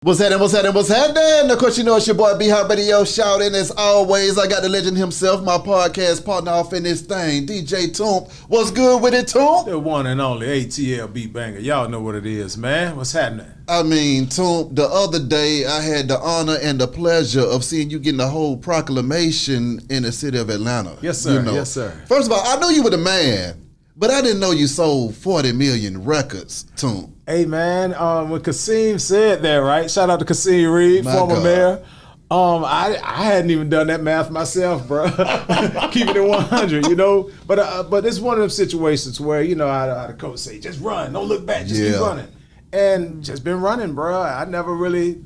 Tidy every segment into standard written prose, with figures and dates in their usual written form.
What's happening, what's happening, what's happening? Of course, you know it's your boy B-Hop Radio shouting. As always, I got the legend himself, my podcast partner off in this thing, DJ Toomp. What's good with it, Toomp? The one and only ATL Beat Banger. Y'all know what it is, man. What's happening? I mean, Toomp, the other day, I had the honor and the pleasure of seeing you getting the whole proclamation in the city of Atlanta. Yes, sir. You know. Yes, sir. First of all, I know you were the man, but I didn't know you sold 40 million records, Toomp. Hey, man, when Kasim said that, right? Shout out to Kasim Reed, former mayor. I hadn't even done that math myself, bro. Keeping it 100, you know. But it's one of those situations where, you know, the coach say, just run, don't look back, just keep running. And just been running, bro. I never really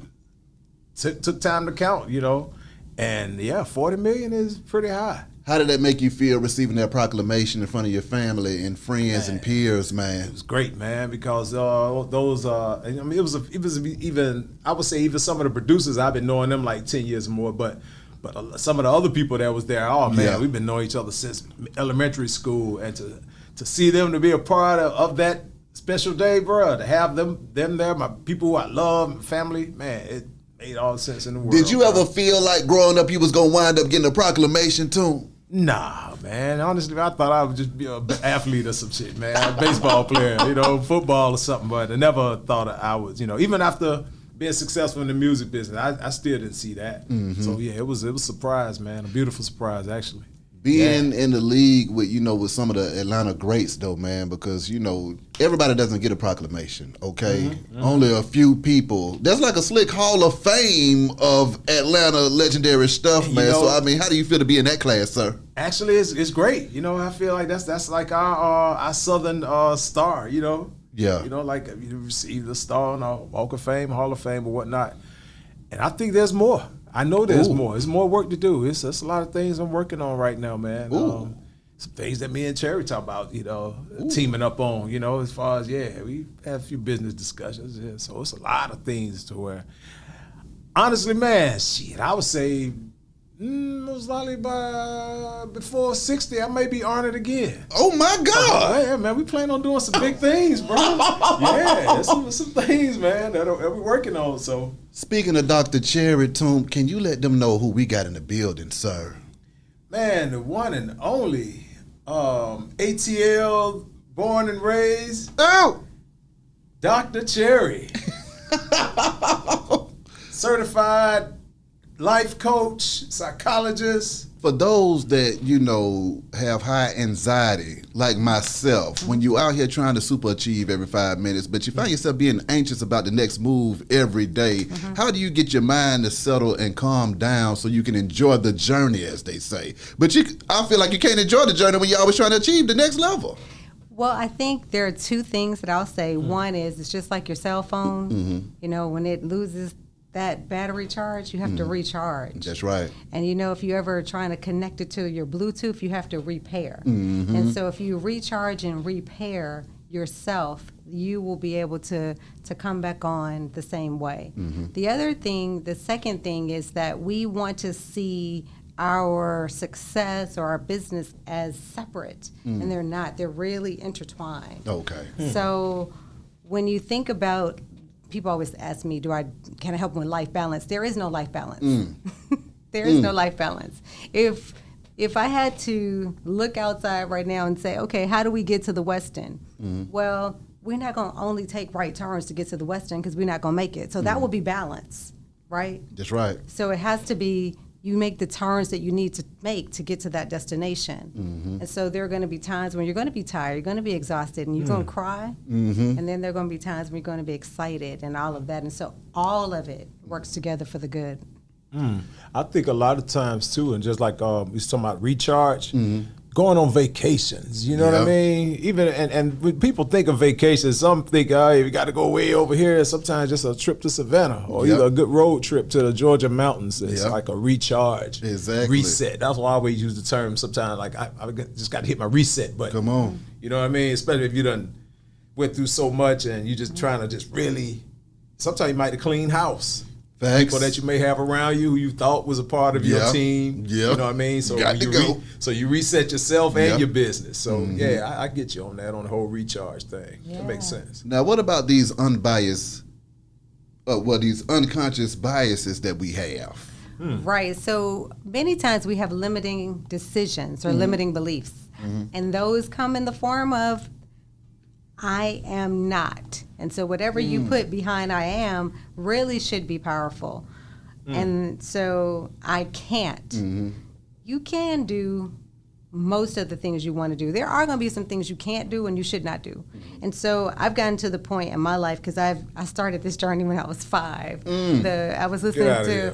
took time to count, you know. And, yeah, 40 million is pretty high. How did that make you feel receiving that proclamation in front of your family and friends and peers, man? It was great, man, because those I mean, it was even, I would say, even some of the producers, I've been knowing them like 10 years or more, but some of the other people that was there, oh man, we've been knowing each other since elementary school, and to see them to be a part of that special day, bro, to have them there, my people who I love, my family, man, it made all the sense in the world. Did you ever feel like growing up you was gonna wind up getting a proclamation too? Nah, man. Honestly, I thought I would just be an athlete or some shit, man. A baseball player, you know, football or something. But I never thought I was, you know, even after being successful in the music business, I still didn't see that. Mm-hmm. So yeah, it was a surprise, man. A beautiful surprise, actually. Being in the league with, you know, with some of the Atlanta greats though, man, because, you know, everybody doesn't get a proclamation, okay? Mm-hmm. Only a few people. There's like a slick hall of fame of Atlanta legendary stuff, man. So, I mean, how do you feel to be in that class, sir? Actually, it's great. You know, I feel like that's like our Southern star, you know? Yeah. You know, like you receive the star on our Walk of Fame, Hall of Fame, or whatnot. And I think there's more. I know there's more. There's more work to do. It's a lot of things I'm working on right now, man. Some things that me and Cherry talk about, you know, teaming up on, you know, as far as, we had a few business discussions. Yeah, so it's a lot of things to where, honestly, man, shit, I would say most likely by before 60, I may be honored again. Oh, my God. Yeah, man, we plan on doing some big things, bro. Yeah, some things, man, that we're working on, so. Speaking of Dr. Cherry Toomp, can you let them know who we got in the building, sir? Man, the one and only ATL, born and raised. Oh! Dr. Cherry. Certified life coach, psychologist. For those that, you know, have high anxiety, like myself, when you out here trying to super achieve every 5 minutes, but you find yourself being anxious about the next move every day, how do you get your mind to settle and calm down so you can enjoy the journey, as they say? But I feel like you can't enjoy the journey when you're always trying to achieve the next level. Well, I think there are two things that I'll say. One is it's just like your cell phone. You know, when it loses that battery charge, you have to recharge. That's right. And you know, if you're ever trying to connect it to your Bluetooth, you have to repair. And so if you recharge and repair yourself, you will be able to come back on the same way. The second thing is that we want to see our success or our business as separate, and they're not. They're really intertwined. Okay. So when you think about, people always ask me, can I help them with life balance? There is no life balance. There is no life balance. If I had to look outside right now and say, okay, how do we get to the West End? Well, we're not going to only take right turns to get to the West End because we're not going to make it. So that will be balance, right? That's right. So it has to be, you make the turns that you need to make to get to that destination. And so there are going to be times when you're going to be tired, you're going to be exhausted, and you're going to cry. And then there are going to be times when you're going to be excited and all of that. And so all of it works together for the good. I think a lot of times, too, and just like we was talking about recharge, going on vacations, you know what I mean? Even and when people think of vacations, some think, we got to go way over here. Sometimes just a trip to Savannah or either a good road trip to the Georgia mountains. It's like a recharge, reset. That's why I always use the term sometimes, like I just got to hit my reset button. Come on. You know what I mean? Especially if you done went through so much and you just trying to just really, sometimes you might have clean house. Facts. People that you may have around you who you thought was a part of your team. You know what I mean? So you reset yourself and your business. So I get you on that, on the whole recharge thing. That makes sense. Now, what about these unbiased these unconscious biases that we have. Right. So many times we have limiting decisions or limiting beliefs. And those come in the form of I am not. And so whatever you put behind I am really should be powerful. And so I can't. You can do most of the things you want to do. There are going to be some things you can't do and you should not do. And so I've gotten to the point in my life, because I started this journey when I was 5. I was listening to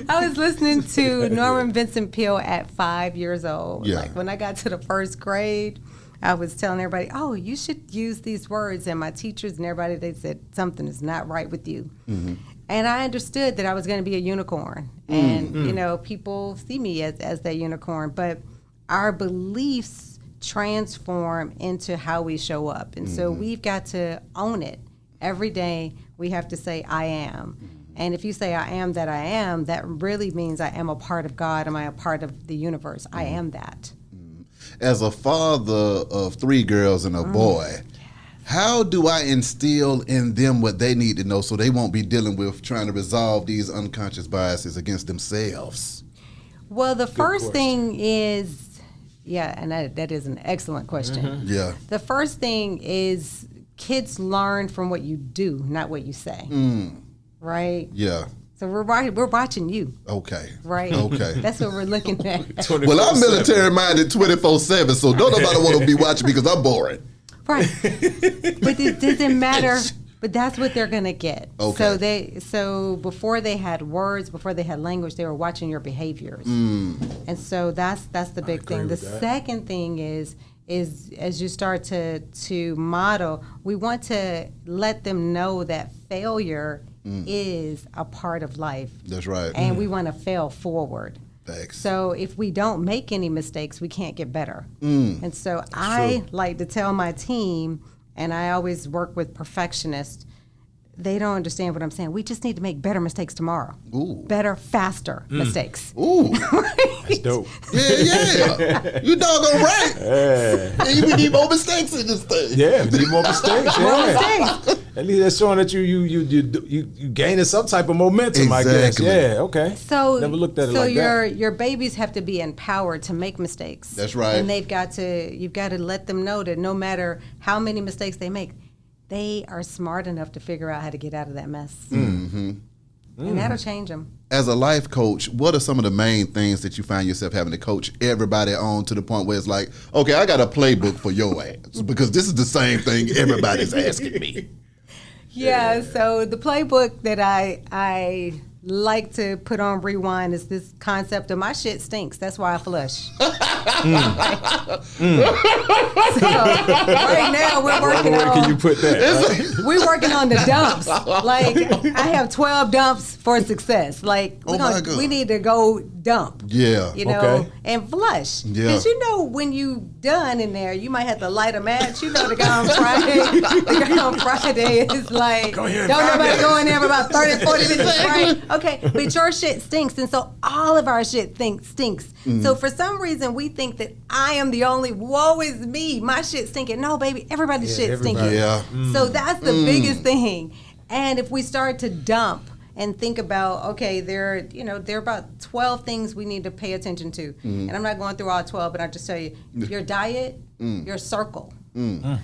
I was listening to Norman Vincent Peale at 5 years old. Yeah. Like when I got to the first grade, I was telling everybody, "Oh, you should use these words." And my teachers and everybody, they said something is not right with you. And I understood that I was going to be a unicorn. And, you know, people see me as that unicorn. But our beliefs transform into how we show up. And so we've got to own it. Every day we have to say, I am. And if you say, I am, that really means I am a part of God. Am I a part of the universe? I am that. As a father of 3 girls and a boy, how do I instill in them what they need to know so they won't be dealing with trying to resolve these unconscious biases against themselves? Well, the first thing is, and that is an excellent question. Yeah. The first thing is kids learn from what you do, not what you say. Right? Yeah. So we're watching you. Okay. Right? Okay. That's what we're looking at. Well, I'm military-minded 24/7, so don't nobody want to be watching me because I'm boring. Right. But it doesn't matter. But that's what they're going to get. Okay. So before they had words, before they had language, they were watching your behaviors. And so that's the big thing. The second thing is as you start to model, we want to let them know that failure is a part of life. That's right. And we want to fail forward. Thanks. So if we don't make any mistakes, we can't get better. And so I like to tell my team, and I always work with perfectionists, they don't understand what I'm saying. We just need to make better mistakes tomorrow. Ooh. Better, faster mistakes. Ooh. That's dope. Yeah. You doggone right. And we need more mistakes in this thing. Yeah, need more mistakes. More mistakes. At least that's showing that you gaining some type of momentum, I guess. Exactly. Yeah, okay. So never looked at it like that. your babies have to be empowered to make mistakes. That's right. And you've got to let them know that no matter how many mistakes they make, they are smart enough to figure out how to get out of that mess. And that'll change them. As a life coach, what are some of the main things that you find yourself having to coach everybody on to the point where it's like, okay, I got a playbook for your ass because this is the same thing everybody's asking me. Yeah, so the playbook that I like to put on rewind is this concept of my shit stinks. That's why I flush. So right now we're working Where on. can you put that? We're working on the dumps. Like I have 12 dumps for success. Like we need to go dump. Yeah. You know, Okay. and flush. Yeah. Because you know when you done in there, you might have to light a match. You know the guy on Friday. The guy on Friday is like, Go here, don't nobody Friday. go in there for about 30, 40 minutes, right? Okay, but your shit stinks, and so all of our shit stinks. So for some reason, we think that I am the only, woe is me, my shit stinking. No, baby, everybody's shit stinking. Yeah. So that's the biggest thing. And if we start to dump and think about, okay, there are about 12 things we need to pay attention to. And I'm not going through all 12, but I'll just tell you, your diet, your circle, your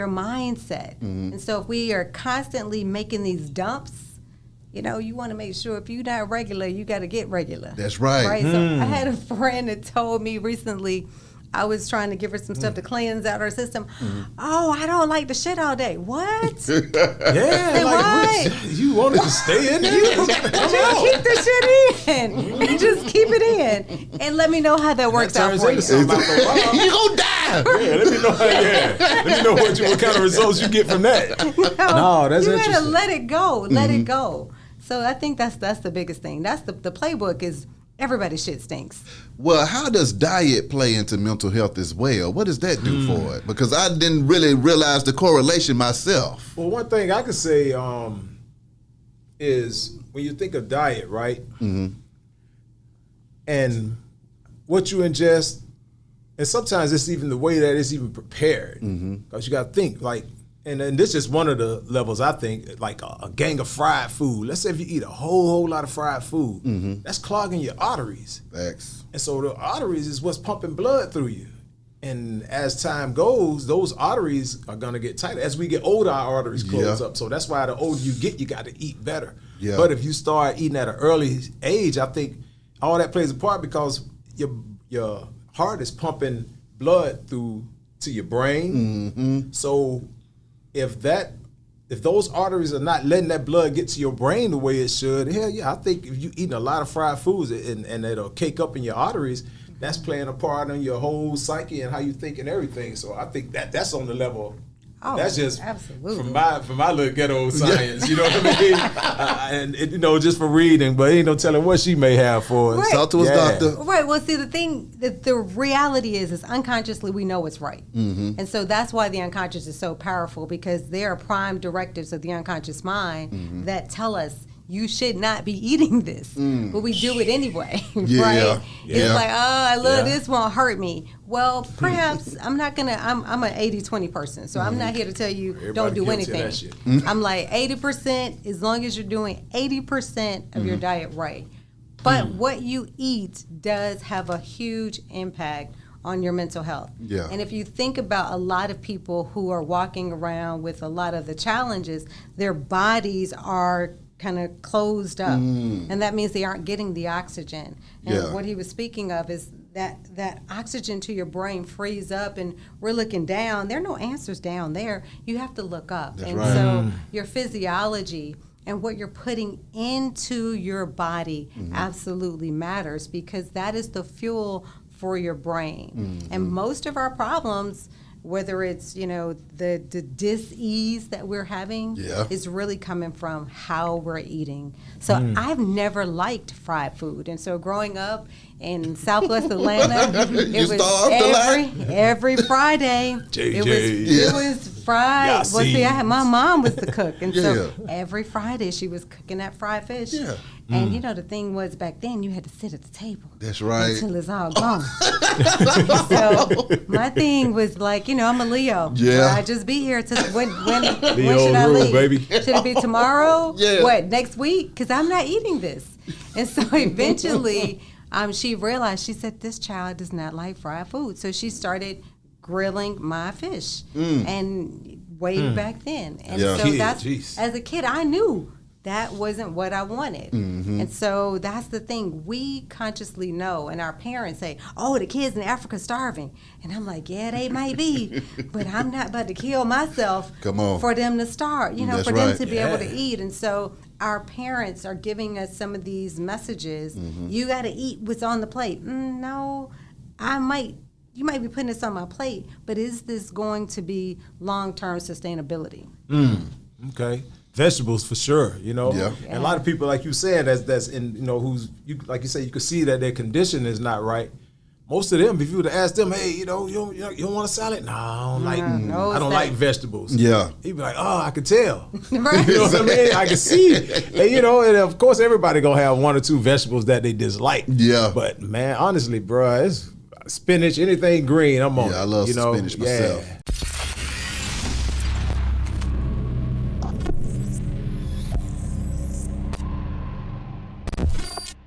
mindset. And so if we are constantly making these dumps, you want to make sure if you're not regular, you got to get regular. That's right. Right. So I had a friend that told me recently, I was trying to give her some stuff to cleanse out her system. Oh, I don't like the shit all day. What? Yeah, what? You wanted to stay in there? Keep the shit in. And just keep it in. And let me know how that works out for you. You gonna die. Yeah, let me know. Let me know what kind of results you get from that. No, that's you interesting. gotta let it go. Let it go. So I think that's the biggest thing. That's the playbook is everybody's shit stinks. Well, how does diet play into mental health as well? What does that do for it? Because I didn't really realize the correlation myself. Well, one thing I could say is when you think of diet, right? And what you ingest, and sometimes it's even the way that it's even prepared. Because you got to think, like, And this is one of the levels, I think, like a gang of fried food. Let's say if you eat a whole lot of fried food, that's clogging your arteries. Facts. And so the arteries is what's pumping blood through you. And as time goes, those arteries are going to get tighter. As we get older, our arteries close up. So that's why the older you get, you got to eat better. Yeah. But if you start eating at an early age, I think all that plays a part because your heart is pumping blood through to your brain. So if those arteries are not letting that blood get to your brain the way it should, hell yeah, I think if you eating a lot of fried foods and it'll cake up in your arteries, that's playing a part in your whole psyche and how you think and everything. So I think that's on the level. Oh, that's just absolutely. from my little ghetto science, you know what I mean? And just for reading, but ain't no telling what she may have for us. Right. Talk to us, doctor. Right. Well, see, the reality is unconsciously we know what's right. And so that's why the unconscious is so powerful, because there are prime directives of the unconscious mind that tell us you should not be eating this, but we do it anyway, right? It's like, oh, I love this, won't hurt me. Well, perhaps I'm not gonna. I'm an 80-20 person, so I'm not here to tell you don't do anything. I'm like 80%, as long as you're doing 80% of your diet right. But what you eat does have a huge impact on your mental health. Yeah. And if you think about a lot of people who are walking around with a lot of the challenges, their bodies are kind of closed up, and that means they aren't getting the oxygen. And what he was speaking of is that oxygen to your brain frees up, and we're looking down. There are no answers down there. You have to look up. That's and right. So your physiology and what you're putting into your body absolutely matters, because that is the fuel for your brain. And most of our problems, whether it's, the dis-ease that we're having, is really coming from how we're eating. So I've never liked fried food. And so growing up in Southwest Atlanta, it was every Friday. It was fried. Well, see, my mom was the cook. And so every Friday she was cooking that fried fish. Yeah. And the thing was, back then you had to sit at the table. That's right. Until it's all gone. So my thing was like, I'm a Leo. Yeah. I just be here till when should I leave? Baby. Should it be tomorrow? Yeah. What, next week? Because I'm not eating this. And so eventually she realized, she said, this child does not like fried food. So she started grilling my fish. And way back then. And so as a kid, I knew that wasn't what I wanted. And so that's the thing. We consciously know, and our parents say, oh, the kids in Africa starving. And I'm like, yeah, they might be, but I'm not about to kill myself for them to starve, That's for them right. to be able to eat. And so our parents are giving us some of these messages. You got to eat what's on the plate. No, you might be putting this on my plate, but is this going to be long-term sustainability? Okay. Vegetables for sure, And a lot of people, like you said, that's in, like you say, you can see that their condition is not right. Most of them, if you were to ask them, hey, you don't want a salad? No, I don't like vegetables. Yeah. He'd be like, oh, I could tell. Right. You know what I mean? I can see. And, and of course everybody gonna have one or two vegetables that they dislike. Yeah. But man, honestly, bro, it's spinach, anything green, I'm on it. I love spinach myself.